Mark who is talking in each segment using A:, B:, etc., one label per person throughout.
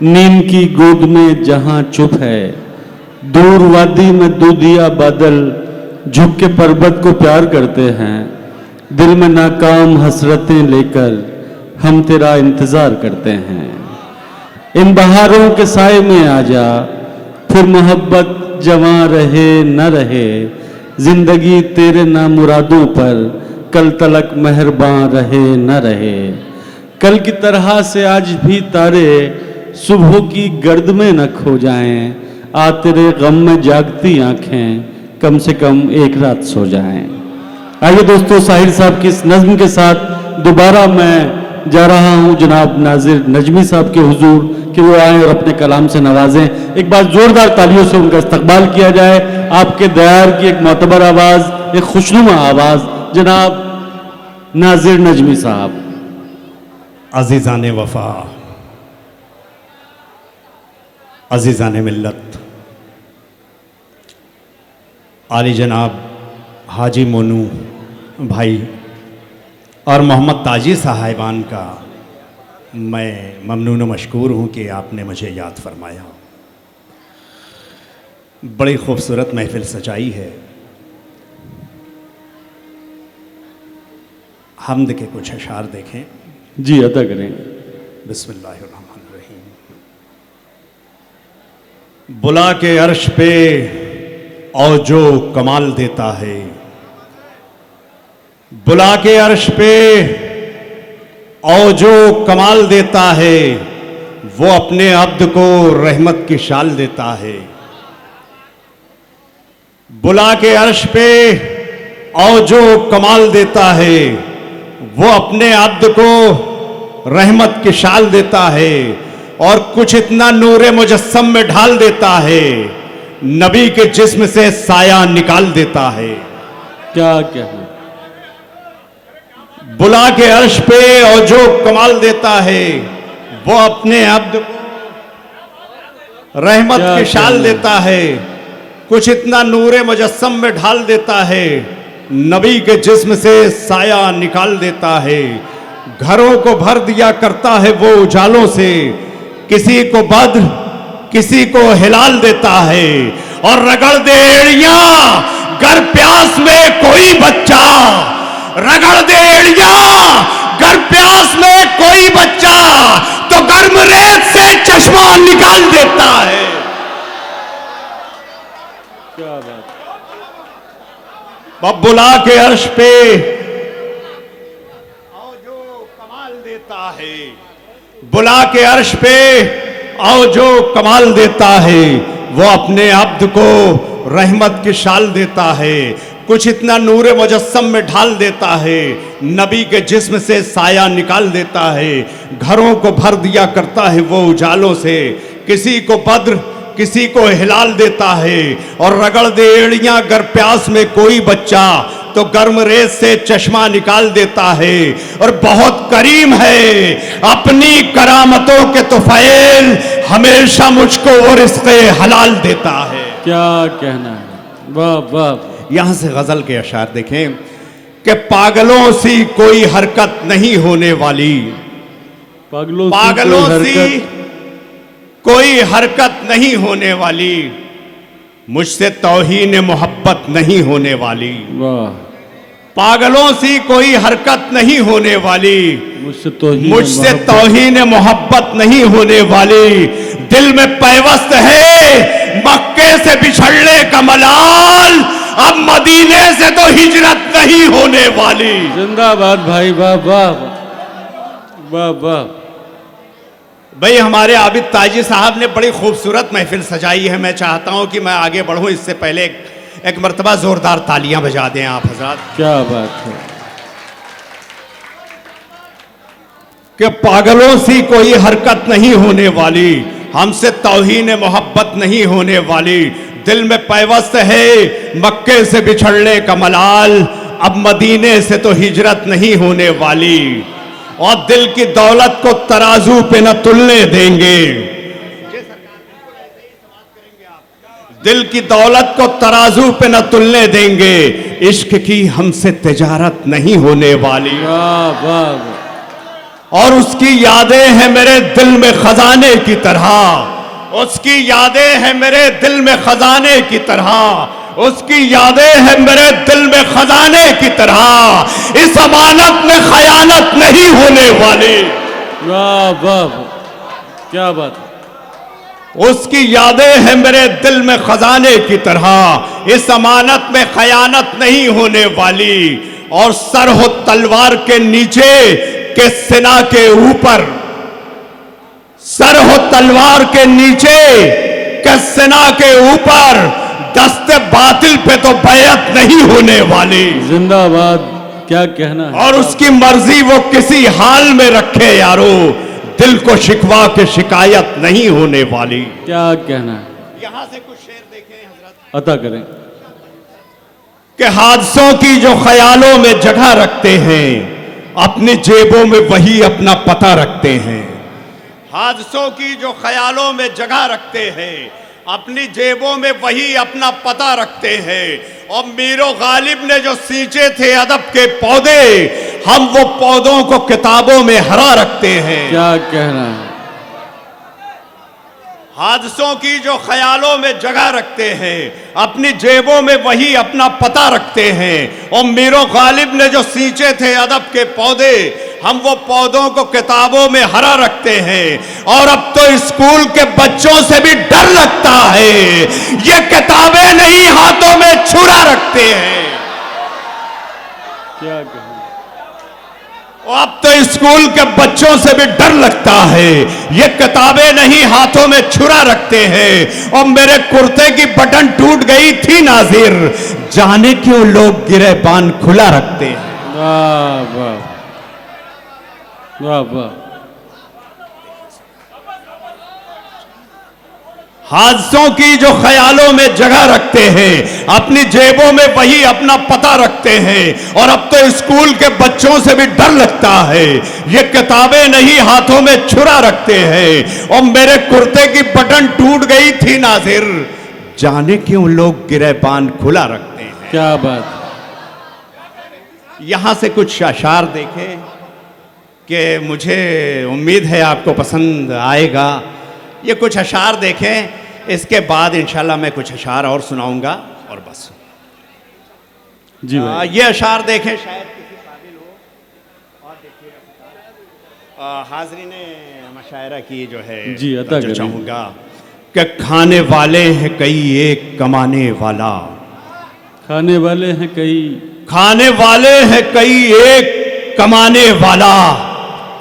A: नीम की गोद में जहां चुप है, दूर वादी में दूधिया बादल झुक के पर्वत को प्यार करते हैं। दिल में नाकाम हसरतें लेकर हम तेरा इंतजार करते हैं। इन बहारों के साए में आजा, फिर मोहब्बत जवां रहे न रहे, जिंदगी तेरे नामुरादों पर कल तलक मेहरबान रहे न रहे। कल की तरह से आज भी तारे सुबह की गर्द में न खो जाएं, आ तेरे गम में जागती आंखें कम से कम एक रात सो जाएं। आइए दोस्तों, साहिर साहब की इस नज्म के साथ दोबारा मैं जा रहा हूं जनाब नाजिर नजमी साहब के हुजूर कि वो आए और अपने कलाम से नवाजें। एक बार जोरदार तालियों से उनका इस्तकबाल किया जाए। आपके दयार की एक मोतबर आवाज, एक खुशनुमा आवाज, जनाब नाजिर नजमी साहब।
B: अजीज़ान वफा, अजीज़ान मिल्लत, आली जनाब हाजी मोनू भाई और मोहम्मद ताजी साहिबान का मैं ममनून मशकूर हूँ कि आपने मुझे याद फरमाया। बड़ी खूबसूरत महफिल सजाई है। हम्द के कुछ अशार देखें।
A: जी अदा करें।
B: बिस्मिल्लाहिर्रहमानिर्रहीम। बुला के अर्श पे और जो कमाल देता है, बुला के अर्श पे और जो कमाल देता है, वो अपने अब्द को रहमत की शाल देता है। बुला के अर्श पे और जो कमाल देता है, वो अपने अब्द को रहमत की शाल देता है। और कुछ इतना नूरे मुजस्सम में ढाल देता है, नबी के जिस्म से साया निकाल देता है।
A: क्या कहना।
B: बुला के अर्श पे और जो कमाल देता है, वो अपने अब्द को रहमत की शाल देता है। कुछ इतना नूरे मुजस्सम में ढाल देता है, नबी के जिस्म से साया निकाल देता है। घरों को भर दिया करता है वो उजालों से, किसी को बद्र किसी को हिलाल देता है। और रगड़ दे एड़ियां गर प्यास में कोई बच्चा, रगड़ दे एड़ियां गर प्यास में कोई बच्चा, तो गर्म रेत से चश्मा निकाल देता है।
A: क्या बात।
B: बुला के अर्श पे और जो कमाल देता है, बुला के अर्श पे और जो कमाल देता है, वो अपने अब्द को रहमत की शाल देता है। कुछ इतना नूरे मुजस्सम में ढाल देता है, नबी के जिस्म से साया निकाल देता है। घरों को भर दिया करता है वो उजालों से, किसी को बद्र किसी को हिलाल देता है। और रगड़ दे एड़ियां गर प्यास में कोई बच्चा, तो गर्म रेत से चश्मा निकाल देता है। और बहुत करीम है, अपनी करामतों के तुफैल हमेशा मुझको वो रिज़्क़े हलाल देता है।
A: क्या कहना है। वाह वाह।
B: यहां से गजल के अशार देखें कि पागलों सी कोई हरकत नहीं होने वाली, पागलों सी कोई हरकत नहीं होने वाली, मुझसे तौहीन मोहब्बत नहीं होने वाली।
A: वाह।
B: पागलों सी कोई हरकत नहीं होने वाली, मुझसे तौहीन मोहब्बत नहीं होने वाली। दिल में पैवस्त है मक्के से बिछड़ने का मलाल, अब मदीने से तो हिजरत नहीं होने वाली।
A: जिंदाबाद भाई। वाह वाह वाह वाह।
B: भाई हमारे आबिद ताजी साहब ने बड़ी खूबसूरत महफिल सजाई है। मैं चाहता हूं कि मैं आगे बढ़ूं, इससे पहले एक मर्तबा जोरदार तालियां बजा दें आप हजरात।
A: क्या बात है।
B: कि पागलों सी कोई हरकत नहीं होने वाली, हमसे तौहीन मोहब्बत नहीं होने वाली। दिल में पैवस्त है मक्के से बिछड़ने का मलाल, अब मदीने से तो हिजरत नहीं होने वाली। और दिल की दौलत को तराजू पे न तुलने देंगे, दिल की दौलत को तराजू पे न तुलने देंगे। इश्क की हमसे तिजारत नहीं होने वाली।
A: वाह वाह।
B: और उसकी यादें हैं मेरे दिल में खजाने की तरह, उसकी यादें हैं मेरे दिल में खजाने की तरह, उसकी यादें हैं मेरे दिल में खजाने की तरह। इस अमानत में खयानत नहीं होने वाली।
A: वाह वाह वाह, क्या बात है।
B: उसकी यादें हैं मेरे दिल में खजाने की तरह, इस अमानत में खयानत नहीं होने वाली। और सर हो तलवार के नीचे के सिना के ऊपर, सर हो तलवार के नीचे के सिना के ऊपर, दस्ते बातिल पे तो बैअत नहीं होने वाली।
A: जिंदाबाद, क्या कहना है।
B: और उसकी मर्जी वो किसी हाल में रखे यारो, दिल को शिकवा के शिकायत नहीं होने वाली।
A: क्या कहना है।
B: यहां से कुछ शेर देखें हजरत।
A: अता करें
B: कि हादसों की जो ख्यालों में जगह रखते हैं, अपनी जेबों में वही अपना पता रखते हैं। हादसों की जो ख्यालों में जगह रखते हैं, अपनी जेबों में वही अपना पता रखते हैं। और मीरो गालिब ने जो सींचे थे अदब के पौधे, हम वो पौधों को किताबों में हरा रखते हैं।
A: क्या कहना है।
B: हादसों की जो ख्यालों में जगह रखते हैं, अपनी जेबों में वही अपना पता रखते हैं। और मीरो गालिब ने जो सींचे थे अदब के पौधे, हम वो पौधों को किताबों में हरा रखते हैं। और अब तो स्कूल के बच्चों से भी डर लगता है, ये किताबें नहीं हाथों में छुरा रखते हैं।
A: क्या कहना।
B: अब तो स्कूल के बच्चों से भी डर लगता है, ये किताबें नहीं हाथों में छुरा रखते हैं। और मेरे कुर्ते की बटन टूट गई थी नाजिर, जाने क्यों लोग गिरेबान खुला रखते हैं।
A: वाह वाह वाह वाह।
B: हादसों की जो ख्यालों में जगह रखते हैं, अपनी जेबों में वही अपना पता रखते हैं। और अब तो स्कूल के बच्चों से भी डर लगता है, ये किताबें नहीं हाथों में छुरा रखते हैं। और मेरे कुर्ते की बटन टूट गई थी नाजिर, जाने क्यों लोग गिरेबान खुला रखते हैं।
A: क्या बात।
B: यहां से कुछ अशार देखें कि मुझे उम्मीद है आपको पसंद आएगा। ये कुछ अशार देखें, इसके बाद इंशाल्लाह मैं कुछ अशार और सुनाऊंगा और बस।
A: जी भाई।
B: ये अशार देखें, शायद किसी काबिल हो। और देखिए हाजरीन मशायरा की जो है
A: जी, अता करें।
B: चाहूंगा कि खाने वाले हैं कई एक कमाने वाला,
A: खाने वाले हैं कई,
B: खाने वाले हैं कई एक कमाने वाला,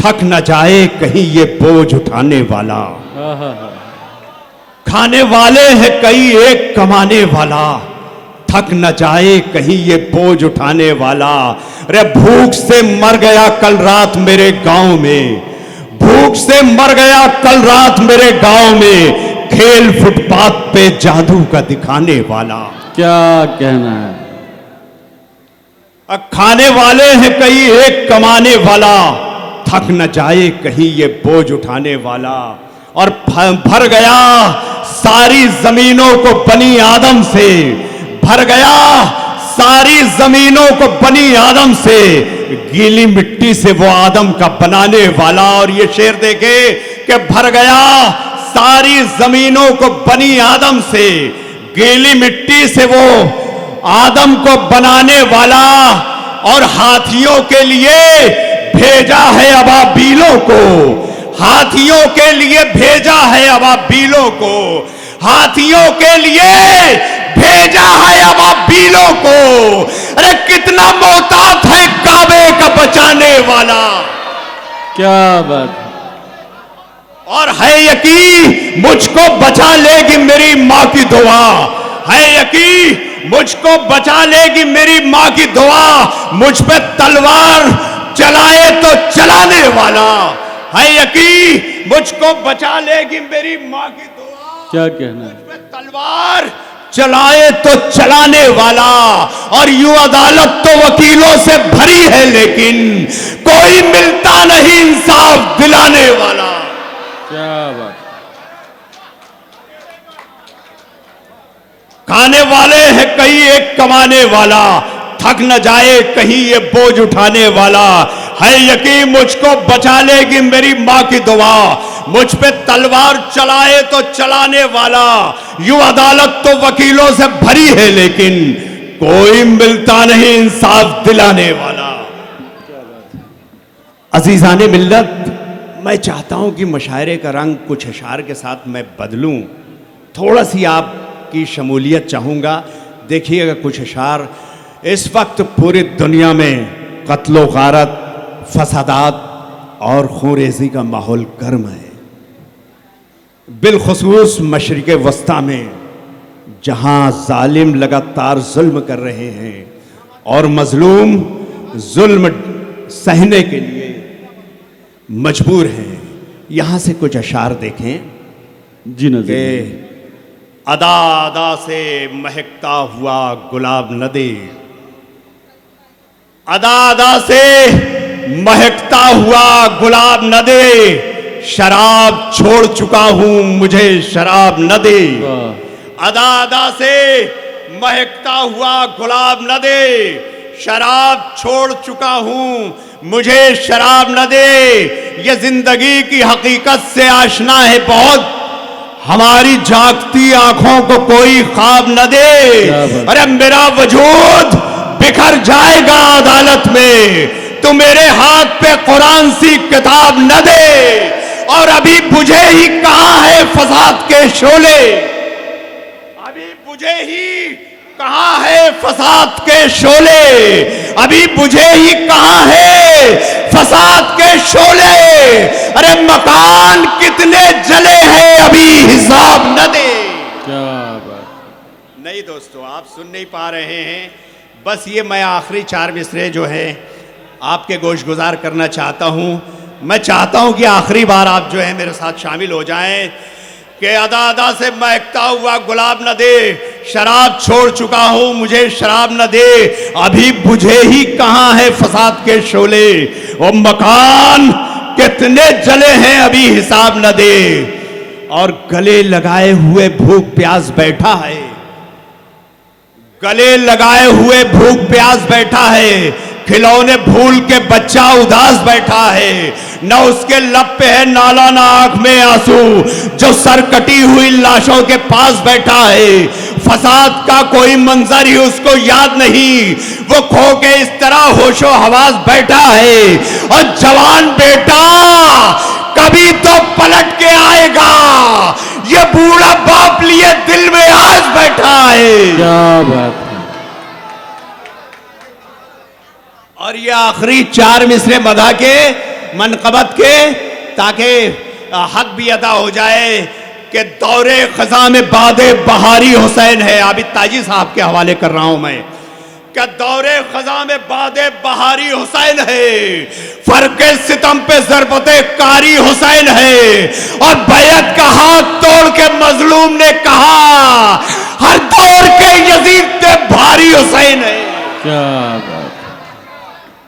B: थक न जाए कहीं ये बोझ उठाने वाला। खाने वाले हैं कई एक कमाने वाला, थक न जाए कहीं ये बोझ उठाने वाला। अरे भूख से मर गया कल रात मेरे गांव में, भूख से मर गया कल रात मेरे गांव में, खेल फुटपाथ पे जादू का दिखाने वाला।
A: क्या कहना है।
B: खाने वाले हैं कई एक कमाने वाला, थक न जाए कहीं ये बोझ उठाने वाला। और भर गया सारी जमीनों को बनी आदम से, भर गया सारी जमीनों को बनी आदम से, गीली मिट्टी से वो आदम का बनाने वाला। और ये शेर देखे कि भर गया सारी जमीनों को बनी आदम से, गीली मिट्टी से वो आदम को बनाने वाला। और हाथियों के लिए भेजा है अबाबीलों को, हाथियों के लिए भेजा है अबाबीलों को, हाथियों के लिए भेजा है अबाबीलों को। अरे कितना मोहतात है काबे का बचाने वाला।
A: क्या बात।
B: और है यकीन मुझको बचा लेगी मेरी माँ की दुआ, है यकीन मुझको बचा लेगी मेरी माँ की दुआ। मुझ पे तलवार चलाए तो चलाने वाला, है यकीन मुझको बचा लेगी मेरी माँ की दुआ।
A: क्या कहना है।
B: मुझ पे तलवार चलाए तो चलाने वाला। और यूं अदालत तो वकीलों से भरी है, लेकिन कोई मिलता नहीं इंसाफ दिलाने वाला।
A: क्या बात।
B: खाने वाले हैं कई एक कमाने वाला, थक न जाए कहीं ये बोझ उठाने वाला। है यकीन मुझको बचा लेगी मेरी माँ की दुआ। मुझ पे तलवार चलाए तो चलाने वाला, यूं अदालत तो वकीलों से भरी है लेकिन कोई मिलता नहीं इंसाफ दिलाने वाला। अजीजाने मिल्लत, मैं चाहता हूं कि मुशायरे का रंग कुछ अशार के साथ मैं बदलूं, थोड़ा सी आपकी शमूलियत चाहूंगा। देखिएगा कुछ अशार। इस वक्त पूरी दुनिया में कत्लो गारत, फसादात और खूरेजी का माहौल गर्म है, बिलखुसूस मशरिक़ वस्ता में, जहां जालिम लगातार जुल्म कर रहे हैं और मजलूम जुल्म सहने के लिए मजबूर हैं। यहां से कुछ अशार देखें
A: जी नज़ीर।
B: कि अदा अदा से महकता हुआ गुलाब न दे, अदा अदा से महकता हुआ गुलाब न दे, शराब छोड़ चुका हूं मुझे शराब न दे। अदा अदा से महकता हुआ गुलाब न दे, शराब छोड़ चुका हूं मुझे शराब न दे। ये जिंदगी की हकीकत से आशना है बहुत, हमारी जागती आंखों को कोई ख्वाब न दे। अरे मेरा वजूद बिखर जाएगा अदालत में, तू मेरे हाथ पे कुरान सी किताब न दे। और अभी बुझे ही कहां है फसाद के शोले, अभी बुझे ही कहां है फसाद के शोले, अभी बुझे ही कहां है फसाद के शोले। अरे मकान कितने जले हैं अभी हिसाब न दे।
A: क्या बात।
B: नहीं दोस्तों, आप सुन नहीं पा रहे हैं, बस ये मैं आखिरी 4 मिसरे जो है आपके गोश गुजार करना चाहता हूं। मैं चाहता हूं कि आखिरी बार आप जो है मेरे साथ शामिल हो जाएं कि अदा अदा से महकता हुआ गुलाब न दे, शराब छोड़ चुका हूं मुझे शराब न दे, अभी बुझे ही कहां है फसाद के शोले, वो मकान कितने जले हैं अभी हिसाब न दे। और गले लगाए हुए भूख प्यास बैठा है, गले लगाए हुए भूख प्यास बैठा है, खिलौने भूल के बच्चा उदास बैठा है, न उसके लब पे है नाला न आंख में आंसू, जो सर कटी हुई लाशों के पास बैठा है। फसाद का कोई मंजर ही उसको याद नहीं, वो खो के इस तरह होशो हवास बैठा है। और जवान बेटा कभी तो पलट के आएगा, ये बूढ़ा बाप लिए दिल में आज बैठा है।
A: क्या बात है।
B: और ये आखिरी 4 मिसरे मदा के मनकबत के, ताकि हक भी अदा हो जाए कि दौरे खजा में बादे बहारी हुसैन है। आबिद ताजी साहब के हवाले कर रहा हूं मैं कि दौरे खजा में बादे बहारी हुसैन है, फर्के सितम पे ज़रबते कारी हुसैन है। और बैत का हाथ